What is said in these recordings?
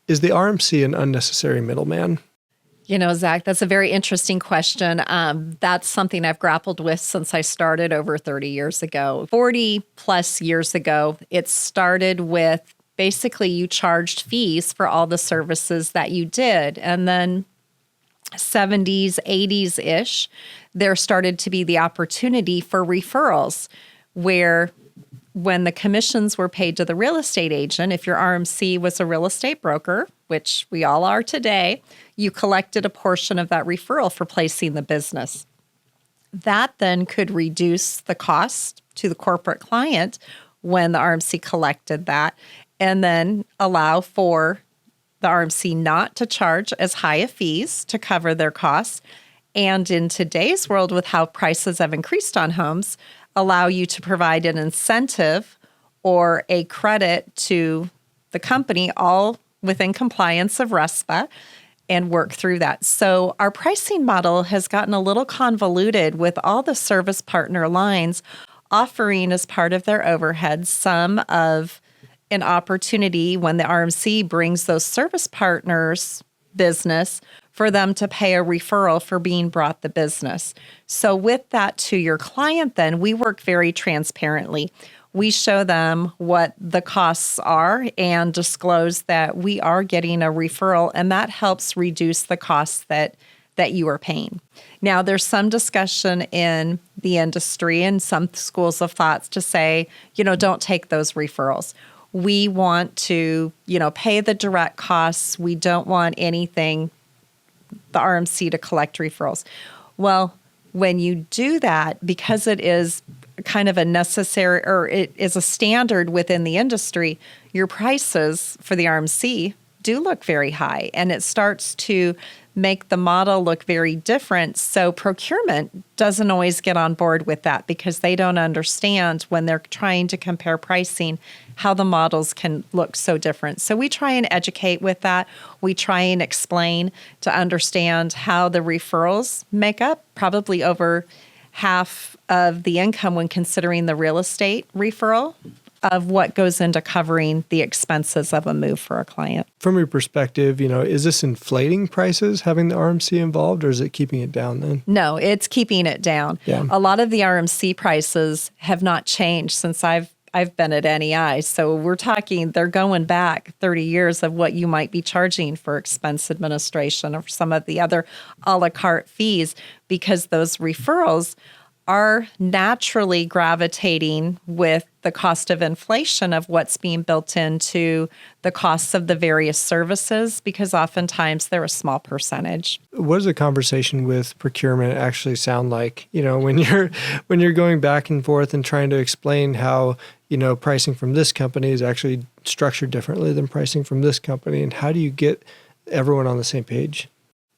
Is the RMC an unnecessary middleman? You know, Zach, that's a very interesting question. That's something I've grappled with since I started over 30 years ago. 40 plus years ago, it started with basically you charged fees for all the services that you did. And then 70s, 80s-ish, there started to be the opportunity for referrals where when the commissions were paid to the real estate agent, if your RMC was a real estate broker, which we all are today, you collected a portion of that referral for placing the business. That then could reduce the cost to the corporate client when the RMC collected that, and then allow for the RMC not to charge as high a fees to cover their costs. And in today's world, with how prices have increased on homes, allow you to provide an incentive or a credit to the company, all within compliance of RESPA, and work through that. So our pricing model has gotten a little convoluted with all the service partner lines offering as part of their overhead some of an opportunity when the RMC brings those service partners business for them to pay a referral for being brought the business. So with that to your client, then we work very transparently. We show them what the costs are and disclose that we are getting a referral, and that helps reduce the costs that you are paying. Now, there's some discussion in the industry and some schools of thoughts to say, don't take those referrals. We want to, pay the direct costs. We don't want anything, the RMC, to collect referrals. Well, when you do that, because it is kind of a necessary, or it is a standard within the industry, your prices for the RMC do look very high, and it starts to make the model look very different. So procurement doesn't always get on board with that because they don't understand when they're trying to compare pricing how the models can look so different. So we try and educate with that. We try and explain to understand how the referrals make up probably over half of the income when considering the real estate referral of what goes into covering the expenses of a move for a client. From your perspective, is this inflating prices having the RMC involved, or is it keeping it down then? No, it's keeping it down. Yeah. A lot of the RMC prices have not changed since I've been at NEI. So we're talking, they're going back 30 years of what you might be charging for expense administration or some of the other a la carte fees, because those referrals are naturally gravitating with the cost of inflation of what's being built into the costs of the various services, because oftentimes they're a small percentage. What does a conversation with procurement actually sound like? When you're going back and forth and trying to explain how, pricing from this company is actually structured differently than pricing from this company, and how do you get everyone on the same page?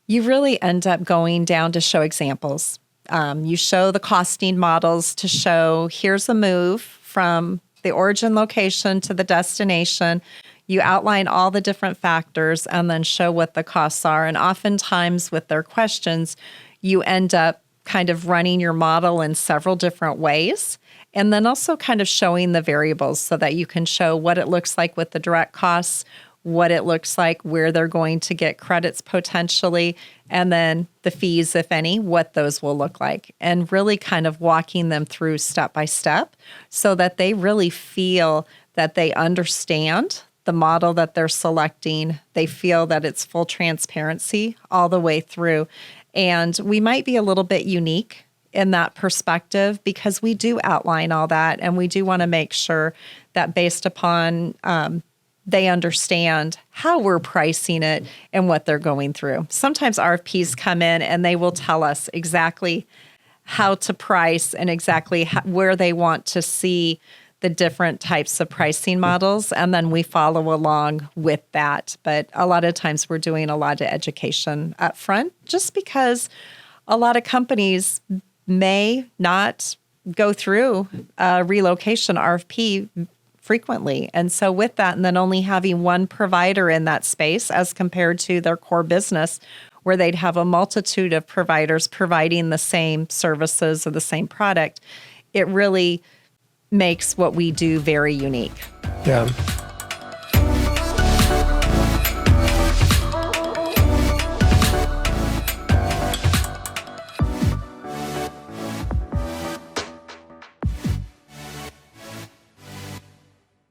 You really end up going down to show examples. You show the costing models to show here's a move from the origin location to the destination. You outline all the different factors and then show what the costs are. And oftentimes with their questions, you end up kind of running your model in several different ways, and then also kind of showing the variables so that you can show what it looks like with the direct costs, what it looks like, where they're going to get credits potentially, and then the fees, if any, what those will look like, and really kind of walking them through step by step so that they really feel that they understand the model that they're selecting. They feel that it's full transparency all the way through. And we might be a little bit unique in that perspective because we do outline all that, and we do want to make sure that based upon they understand how we're pricing it and what they're going through. Sometimes RFPs come in and they will tell us exactly how to price and exactly where they want to see the different types of pricing models, and then we follow along with that. But a lot of times we're doing a lot of education up front just because a lot of companies may not go through a relocation RFP frequently. And so with that, and then only having one provider in that space as compared to their core business, where they'd have a multitude of providers providing the same services or the same product, it really makes what we do very unique. Yeah.